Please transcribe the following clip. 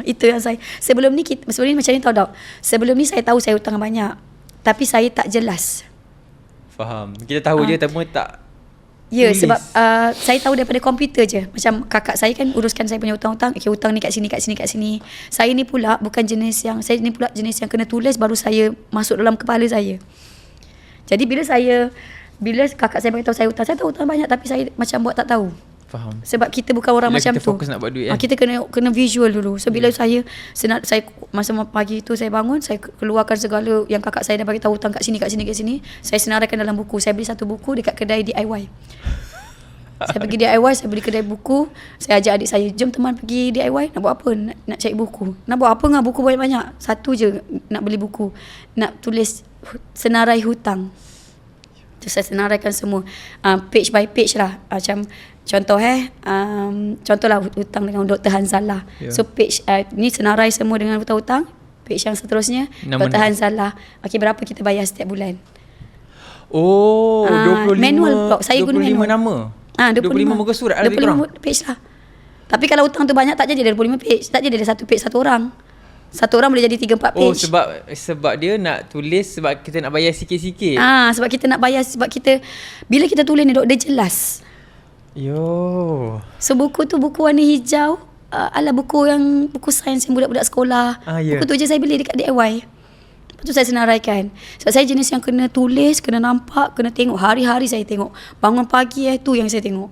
Itu yang sebelum ni macam ni tahu tak? Sebelum ni saya tahu saya hutang banyak, tapi saya tak jelas. Faham. Kita tahu je tapi tak. Ya, sebab saya tahu daripada komputer je. Macam kakak saya kan uruskan saya punya hutang-hutang. Okay, hutang ni kat sini, kat sini, kat sini. Saya ni pula jenis yang kena tulis baru saya masuk dalam kepala saya. Jadi bila kakak saya beritahu saya tahu hutang banyak, tapi saya macam buat tak tahu. Faham. Sebab kita bukan orang bila macam kita tu. Fokus nak buat duit Kita kena visual dulu. So bila saya masa pagi tu saya bangun, saya keluarkan segala yang kakak saya dah bagi tahu hutang kat sini, kat sini, kat sini. Saya senaraikan dalam buku. Saya beli satu buku dekat kedai DIY. Saya pergi DIY, saya beli kedai buku. Saya ajak adik saya, jom teman pergi DIY. Nak buat apa? Nak cari buku. Nak buat apa dengan buku banyak-banyak? Satu je nak beli buku. Nak tulis senarai hutang. Tu saya senaraikan semua. Page by page lah. Macam contohlah hutang dengan Dr. Hanzalah. So page ni senarai semua dengan hutang-hutang. Page yang seterusnya Dr. Hanzalah. Okey, berapa kita bayar setiap bulan? 25 manual blok. Saya guna 25 manual. nama. 25 muka surat ada 25 page lah. Tapi kalau hutang tu banyak tak jadi ada 25 page. Tak jadi ada satu page satu orang. Satu orang boleh jadi 3-4 page. Sebab dia nak tulis sebab kita nak bayar sikit-sikit. Sebab kita nak bayar, sebab kita bila kita tulis ni dok dia jelas. So buku tu buku warna hijau, buku sains yang budak-budak sekolah. Buku tu je saya beli dekat DIY. Lepas tu saya senaraikan. Sebab saya jenis yang kena tulis, kena nampak, kena tengok. Hari-hari saya tengok. Bangun pagi tu yang saya tengok.